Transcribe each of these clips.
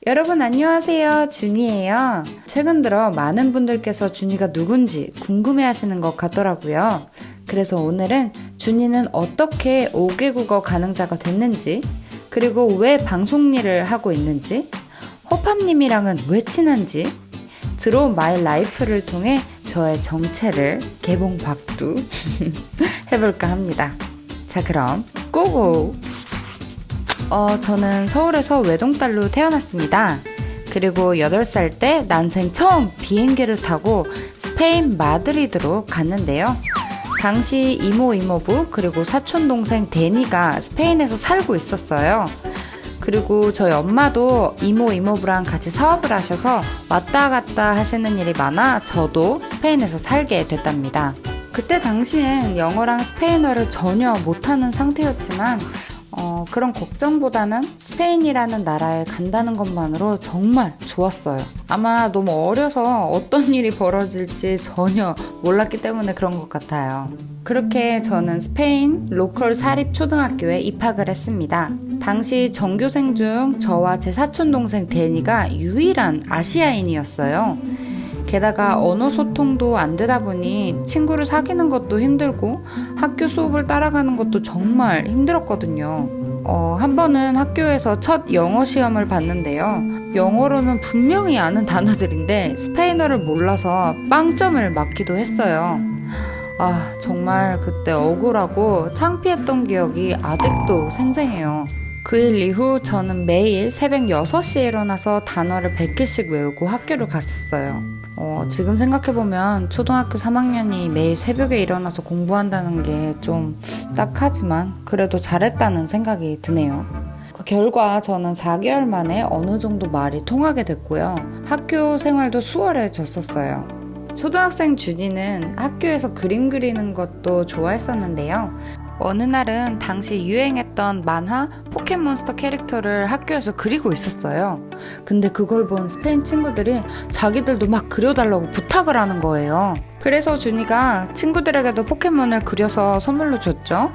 여러분 안녕하세요. 준이에요. 최근 들어 많은 분들께서 준이가 누군지 궁금해 하시는 것 같더라고요. 그래서 오늘은 준이는 어떻게 5개 국어 가능자가 됐는지, 그리고 왜 방송 일을 하고 있는지, 호팝님이랑은 왜 친한지, 드로우 마이 라이프를 통해 저의 정체를 개봉박두 해볼까 합니다. 자, 그럼 고고! 저는 서울에서 외동딸로 태어났습니다. 그리고 8살 때 난생 처음 비행기를 타고 스페인 마드리드로 갔는데요. 당시 이모, 이모부, 그리고 사촌 동생 데니가 스페인에서 살고 있었어요. 그리고 저희 엄마도 이모, 이모부랑 같이 사업을 하셔서 왔다 갔다 하시는 일이 많아 저도 스페인에서 살게 됐답니다. 그때 당시엔 영어랑 스페인어를 전혀 못하는 상태였지만 그런 걱정보다는 스페인이라는 나라에 간다는 것만으로 정말 좋았어요. 아마 너무 어려서 어떤 일이 벌어질지 전혀 몰랐기 때문에 그런 것 같아요. 그렇게 저는 스페인 로컬 사립초등학교에 입학을 했습니다. 당시 전교생 중 저와 제 사촌동생 데니가 유일한 아시아인이었어요. 게다가 언어 소통도 안 되다 보니 친구를 사귀는 것도 힘들고 학교 수업을 따라가는 것도 정말 힘들었거든요. 한 번은 학교에서 첫 영어 시험을 봤는데요. 영어로는 분명히 아는 단어들인데 스페인어를 몰라서 빵점을 맞기도 했어요. 정말 그때 억울하고 창피했던 기억이 아직도 생생해요. 그 일 이후 저는 매일 새벽 6시에 일어나서 단어를 100개씩 외우고 학교를 갔었어요. 지금 생각해보면 초등학교 3학년이 매일 새벽에 일어나서 공부한다는 게 좀 딱하지만 그래도 잘했다는 생각이 드네요. 그 결과 저는 4개월 만에 어느 정도 말이 통하게 됐고요. 학교 생활도 수월해졌었어요. 초등학생 준이는 학교에서 그림 그리는 것도 좋아했었는데요. 어느 날은 당시 유행했던 만화 포켓몬스터 캐릭터를 학교에서 그리고 있었어요. 근데 그걸 본 스페인 친구들이 자기들도 막 그려달라고 부탁을 하는 거예요. 그래서 준이가 친구들에게도 포켓몬을 그려서 선물로 줬죠.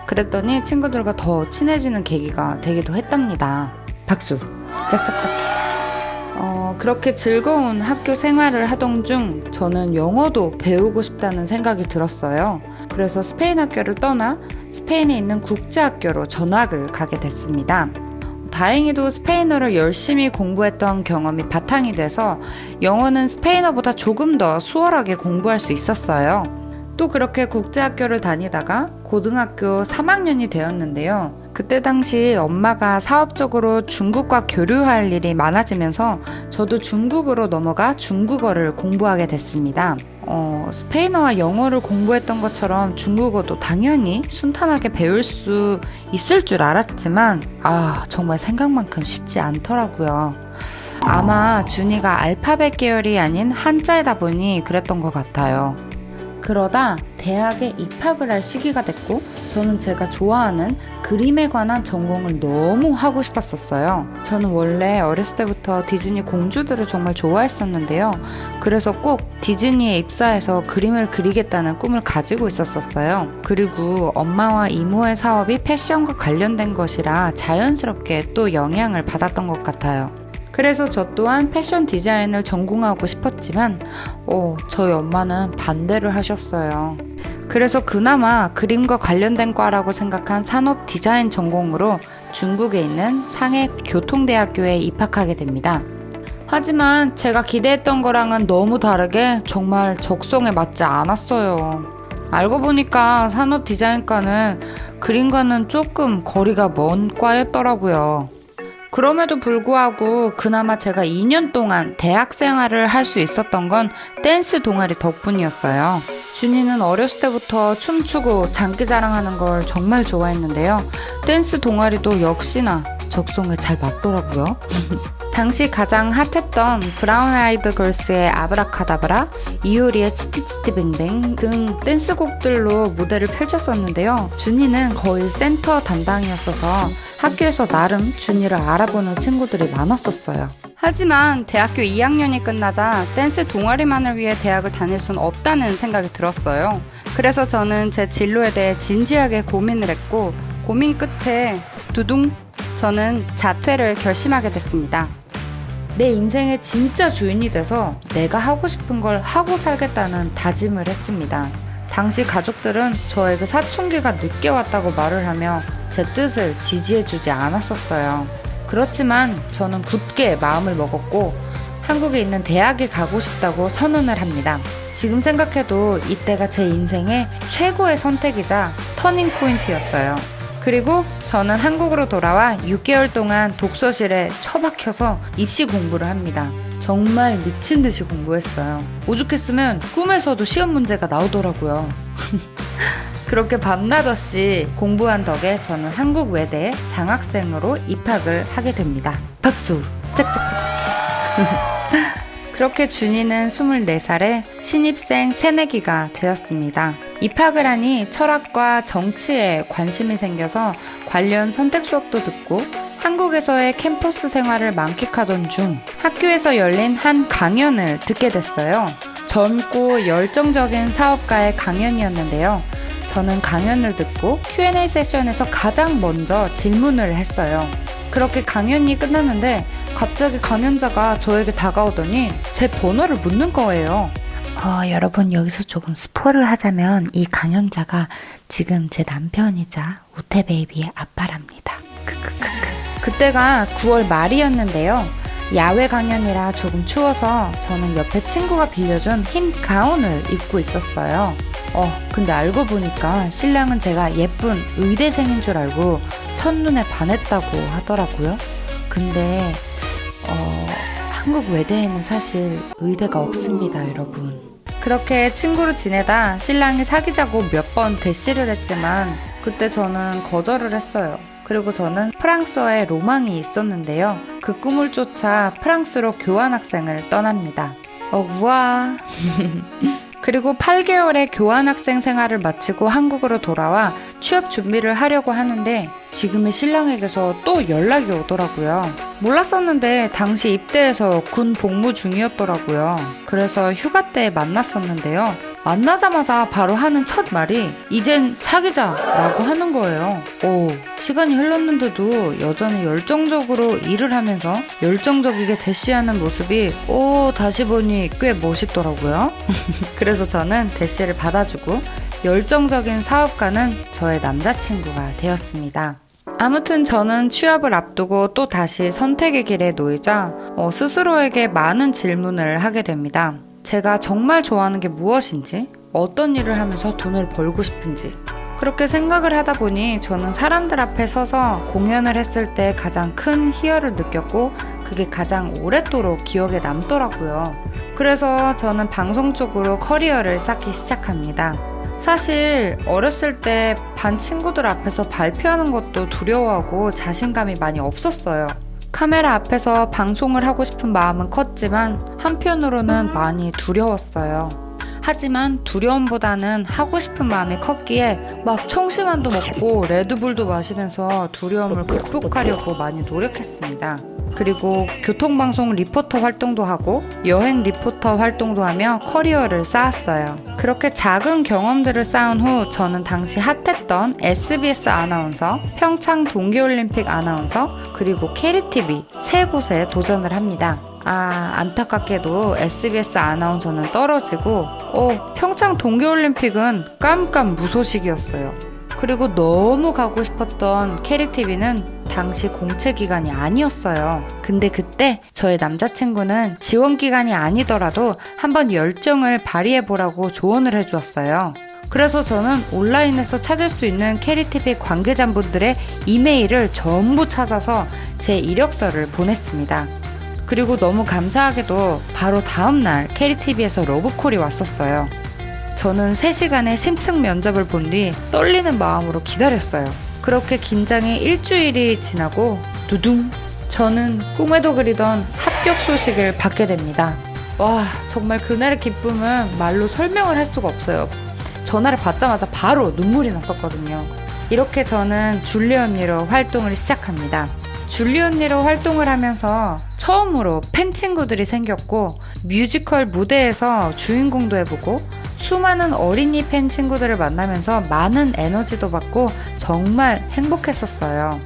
그랬더니 친구들과 더 친해지는 계기가 되기도 했답니다. 박수! 짝짝짝. 그렇게 즐거운 학교 생활을 하던 중 저는 영어도 배우고 싶다는 생각이 들었어요. 그래서 스페인 학교를 떠나 스페인에 있는 국제학교로 전학을 가게 됐습니다. 다행히도 스페인어를 열심히 공부했던 경험이 바탕이 돼서 영어는 스페인어보다 조금 더 수월하게 공부할 수 있었어요. 또 그렇게 국제학교를 다니다가 고등학교 3학년이 되었는데요. 그때 당시 엄마가 사업적으로 중국과 교류할 일이 많아지면서 저도 중국으로 넘어가 중국어를 공부하게 됐습니다. 스페인어와 영어를 공부했던 것처럼 중국어도 당연히 순탄하게 배울 수 있을 줄 알았지만 정말 생각만큼 쉽지 않더라고요. 아마 준이가 알파벳 계열이 아닌 한자이다 보니 그랬던 것 같아요. 그러다 대학에 입학을 할 시기가 됐고 저는 제가 좋아하는 그림에 관한 전공을 너무 하고 싶었었어요. 저는 원래 어렸을 때부터 디즈니 공주들을 정말 좋아했었는데요. 그래서 꼭 디즈니에 입사해서 그림을 그리겠다는 꿈을 가지고 있었어요. 그리고 엄마와 이모의 사업이 패션과 관련된 것이라 자연스럽게 또 영향을 받았던 것 같아요. 그래서 저 또한 패션 디자인을 전공하고 싶었지만 저희 엄마는 반대를 하셨어요. 그래서 그나마 그림과 관련된 과라고 생각한 산업 디자인 전공으로 중국에 있는 상해 교통대학교에 입학하게 됩니다. 하지만 제가 기대했던 거랑은 너무 다르게 정말 적성에 맞지 않았어요. 알고 보니까 산업 디자인과는 그림과는 조금 거리가 먼 과였더라고요. 그럼에도 불구하고 그나마 제가 2년 동안 대학 생활을 할 수 있었던 건 댄스 동아리 덕분이었어요. 준이는 어렸을 때부터 춤추고 장기자랑하는 걸 정말 좋아했는데요. 댄스 동아리도 역시나 적성에 잘 맞더라고요. 당시 가장 핫했던 브라운 아이드 걸스의 아브라카다브라, 이효리의 치티치티뱅뱅 등 댄스곡들로 무대를 펼쳤었는데요. 준이는 거의 센터 담당이었어서 학교에서 나름 준이를 알아보는 친구들이 많았었어요. 하지만 대학교 2학년이 끝나자 댄스 동아리만을 위해 대학을 다닐 순 없다는 생각이 들었어요. 그래서 저는 제 진로에 대해 진지하게 고민을 했고, 고민 끝에 두둥 저는 자퇴를 결심하게 됐습니다. 내 인생의 진짜 주인이 돼서 내가 하고 싶은 걸 하고 살겠다는 다짐을 했습니다. 당시 가족들은 저에게 사춘기가 늦게 왔다고 말을 하며 제 뜻을 지지해주지 않았었어요. 그렇지만 저는 굳게 마음을 먹었고 한국에 있는 대학에 가고 싶다고 선언을 합니다. 지금 생각해도 이때가 제 인생의 최고의 선택이자 터닝 포인트였어요. 그리고 저는 한국으로 돌아와 6개월 동안 독서실에 처박혀서 입시 공부를 합니다. 정말 미친 듯이 공부했어요. 오죽했으면 꿈에서도 시험 문제가 나오더라고요. 그렇게 밤낮 없이 공부한 덕에 저는 한국 외대에 장학생으로 입학을 하게 됩니다. 박수! 짝짝짝짝. 그렇게 준이는 24살에 신입생 새내기가 되었습니다. 입학을 하니 철학과 정치에 관심이 생겨서 관련 선택 수업도 듣고 한국에서의 캠퍼스 생활을 만끽하던 중 학교에서 열린 한 강연을 듣게 됐어요. 젊고 열정적인 사업가의 강연이었는데요. 저는 강연을 듣고 Q&A 세션에서 가장 먼저 질문을 했어요. 그렇게 강연이 끝났는데 갑자기 강연자가 저에게 다가오더니 제 번호를 묻는 거예요. 여러분 여기서 조금 스포를 하자면 이 강연자가 지금 제 남편이자 우태베이비의 아빠랍니다. 그때가 9월 말이었는데요. 야외 강연이라 조금 추워서 저는 옆에 친구가 빌려준 흰 가운을 입고 있었어요. 근데 알고 보니까 신랑은 제가 예쁜 의대생인 줄 알고 첫눈에 반했다고 하더라고요. 근데 한국 외대에는 사실 의대가 없습니다, 여러분. 그렇게 친구로 지내다 신랑이 사귀자고 몇 번 대시를 했지만 그때 저는 거절을 했어요. 그리고 저는 프랑스어에 로망이 있었는데요. 그 꿈을 쫓아 프랑스로 교환학생을 떠납니다. 우와. 그리고 8개월의 교환학생 생활을 마치고 한국으로 돌아와 취업 준비를 하려고 하는데 지금의 신랑에게서 또 연락이 오더라고요. 몰랐었는데 당시 입대해서 군 복무 중이었더라고요. 그래서 휴가 때 만났었는데요. 만나자마자 바로 하는 첫 말이 이젠 사귀자 라고 하는 거예요. 시간이 흘렀는데도 여전히 열정적으로 일을 하면서 열정적이게 대시하는 모습이 다시 보니 꽤 멋있더라고요. 그래서 저는 대시를 받아주고 열정적인 사업가는 저의 남자친구가 되었습니다. 아무튼 저는 취업을 앞두고 또 다시 선택의 길에 놓이자 스스로에게 많은 질문을 하게 됩니다. 제가 정말 좋아하는 게 무엇인지, 어떤 일을 하면서 돈을 벌고 싶은지. 그렇게 생각을 하다 보니 저는 사람들 앞에 서서 공연을 했을 때 가장 큰 희열을 느꼈고 그게 가장 오랫도록 기억에 남더라고요. 그래서 저는 방송 쪽으로 커리어를 쌓기 시작합니다. 사실 어렸을 때 반 친구들 앞에서 발표하는 것도 두려워하고 자신감이 많이 없었어요. 카메라 앞에서 방송을 하고 싶은 마음은 컸지만 한편으로는 많이 두려웠어요. 하지만 두려움보다는 하고 싶은 마음이 컸기에 막 청심환도 먹고 레드불도 마시면서 두려움을 극복하려고 많이 노력했습니다. 그리고 교통방송 리포터 활동도 하고 여행 리포터 활동도 하며 커리어를 쌓았어요. 그렇게 작은 경험들을 쌓은 후 저는 당시 핫했던 SBS 아나운서, 평창 동계올림픽 아나운서, 그리고 KTV 세 곳에 도전을 합니다. 안타깝게도 SBS 아나운서는 떨어지고 평창 동계올림픽은 깜깜 무소식이었어요. 그리고 너무 가고 싶었던 KTV는 당시 공채 기간이 아니었어요. 근데 그때 저의 남자친구는 지원 기간이 아니더라도 한번 열정을 발휘해보라고 조언을 해주었어요. 그래서 저는 온라인에서 찾을 수 있는 KTV 관계자분들의 이메일을 전부 찾아서 제 이력서를 보냈습니다. 그리고 너무 감사하게도 바로 다음날 KTV에서 러브콜이 왔었어요. 저는 3시간의 심층 면접을 본 뒤 떨리는 마음으로 기다렸어요. 그렇게 긴장이 일주일이 지나고 두둥! 저는 꿈에도 그리던 합격 소식을 받게 됩니다. 와, 정말 그날의 기쁨은 말로 설명을 할 수가 없어요. 전화를 받자마자 바로 눈물이 났었거든요. 이렇게 저는 줄리 언니로 활동을 시작합니다. 줄리 언니로 활동을 하면서 처음으로 팬 친구들이 생겼고 뮤지컬 무대에서 주인공도 해보고 수많은 어린이 팬 친구들을 만나면서 많은 에너지도 받고 정말 행복했었어요.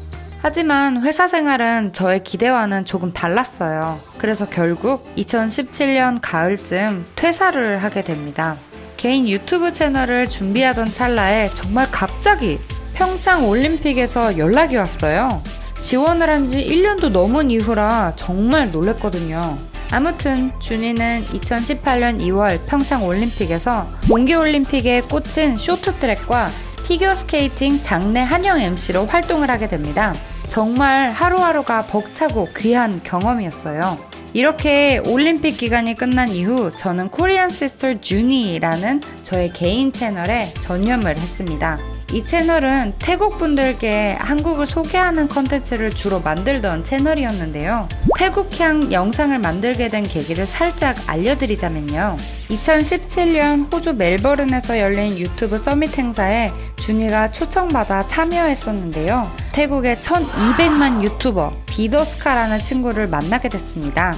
하지만 회사 생활은 저의 기대와는 조금 달랐어요. 그래서 결국 2017년 가을쯤 퇴사를 하게 됩니다. 개인 유튜브 채널을 준비하던 찰나에 정말 갑자기 평창 올림픽에서 연락이 왔어요. 지원을 한 지 1년도 넘은 이후라 정말 놀랬거든요. 아무튼 준이는 2018년 2월 평창 올림픽에서 동계올림픽에 꽂힌 쇼트트랙과 피겨스케이팅 장내 한영 MC로 활동을 하게 됩니다. 정말 하루하루가 벅차고 귀한 경험이었어요. 이렇게 올림픽 기간이 끝난 이후 저는 코리안 시스터 준이라는 저의 개인 채널에 전념을 했습니다. 이 채널은 태국 분들께 한국을 소개하는 컨텐츠를 주로 만들던 채널이었는데요. 태국향 영상을 만들게 된 계기를 살짝 알려드리자면요. 2017년 호주 멜버른에서 열린 유튜브 서밋 행사에 준이가 초청받아 참여했었는데요. 태국의 1200만 유튜버 비더스카라는 친구를 만나게 됐습니다.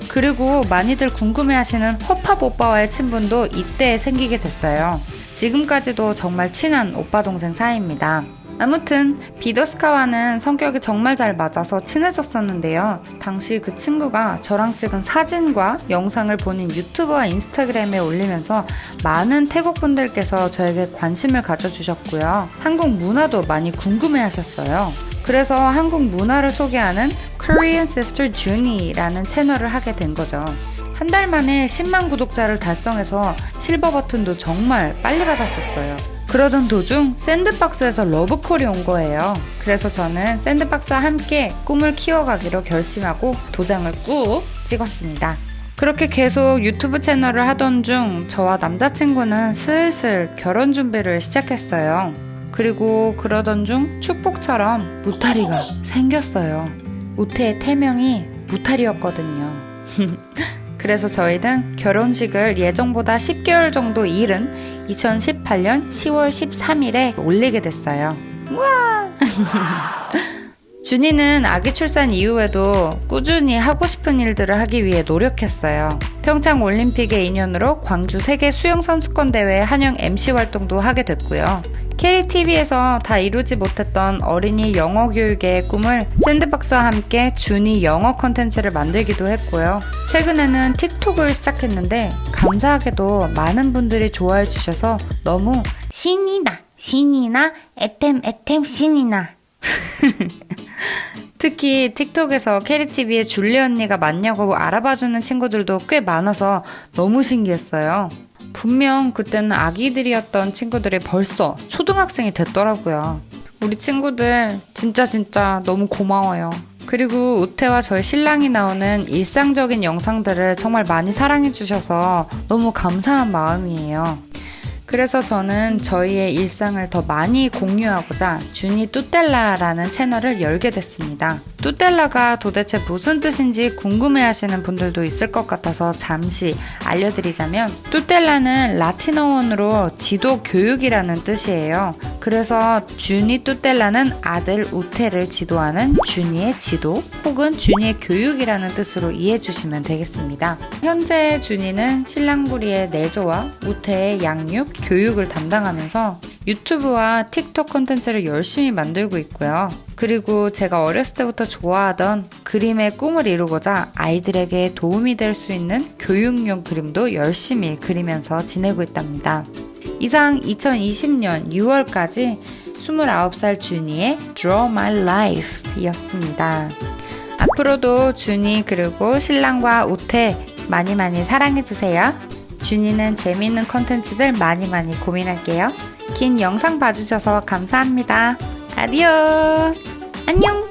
그리고 많이들 궁금해하시는 허팝 오빠와의 친분도 이때 생기게 됐어요. 지금까지도 정말 친한 오빠 동생 사이입니다. 아무튼 비더스카와는 성격이 정말 잘 맞아서 친해졌었는데요. 당시 그 친구가 저랑 찍은 사진과 영상을 본인 유튜브와 인스타그램에 올리면서 많은 태국 분들께서 저에게 관심을 가져주셨고요. 한국 문화도 많이 궁금해하셨어요. 그래서 한국 문화를 소개하는 Korean Sister Jun이라는 채널을 하게 된 거죠. 한 달 만에 10만 구독자를 달성해서 실버 버튼도 정말 빨리 받았었어요. 그러던 도중 샌드박스에서 러브콜이 온 거예요. 그래서 저는 샌드박스와 함께 꿈을 키워가기로 결심하고 도장을 꾹 찍었습니다. 그렇게 계속 유튜브 채널을 하던 중 저와 남자친구는 슬슬 결혼 준비를 시작했어요. 그리고 그러던 중 축복처럼 무타리가 생겼어요. 우태의 태명이 무타리였거든요. 그래서 저희는 결혼식을 예정보다 10개월 정도 이른 2018년 10월 13일에 올리게 됐어요. 우와! 준이는 아기 출산 이후에도 꾸준히 하고 싶은 일들을 하기 위해 노력했어요. 평창 올림픽의 인연으로 광주 세계 수영 선수권 대회 한영 MC 활동도 하게 됐고요. KTV에서 다 이루지 못했던 어린이 영어 교육의 꿈을 샌드박스와 함께 준이 영어 컨텐츠를 만들기도 했고요. 최근에는 틱톡을 시작했는데 감사하게도 많은 분들이 좋아해 주셔서 너무 신이나 애템 신이나 특히 틱톡에서 KTV의 줄리 언니가 맞냐고 알아봐주는 친구들도 꽤 많아서 너무 신기했어요. 분명 그때는 아기들이었던 친구들이 벌써 초등학생이 됐더라고요. 우리 친구들 진짜 너무 고마워요. 그리고 우태와 저희 신랑이 나오는 일상적인 영상들을 정말 많이 사랑해주셔서 너무 감사한 마음이에요. 그래서 저는 저희의 일상을 더 많이 공유하고자 준이 뚜텔라라는 채널을 열게 됐습니다. 뚜텔라가 도대체 무슨 뜻인지 궁금해하시는 분들도 있을 것 같아서 잠시 알려드리자면 뚜텔라는 라틴어원으로 지도 교육이라는 뜻이에요. 그래서 준이 뚜텔라는 아들 우태를 지도하는 준이의 지도 혹은 준이의 교육이라는 뜻으로 이해해 주시면 되겠습니다. 현재 준이는 신랑부리의 내조와 우태의 양육, 교육을 담당하면서 유튜브와 틱톡 콘텐츠를 열심히 만들고 있고요. 그리고 제가 어렸을 때부터 좋아하던 그림의 꿈을 이루고자 아이들에게 도움이 될 수 있는 교육용 그림도 열심히 그리면서 지내고 있답니다. 이상 2020년 6월까지 29살 준이의 Draw My Life 이었습니다. 앞으로도 준이 그리고 신랑과 우태 많이 사랑해주세요. 준이는 재미있는 컨텐츠들 많이 고민할게요. 긴 영상 봐주셔서 감사합니다. 아디오스! 안녕!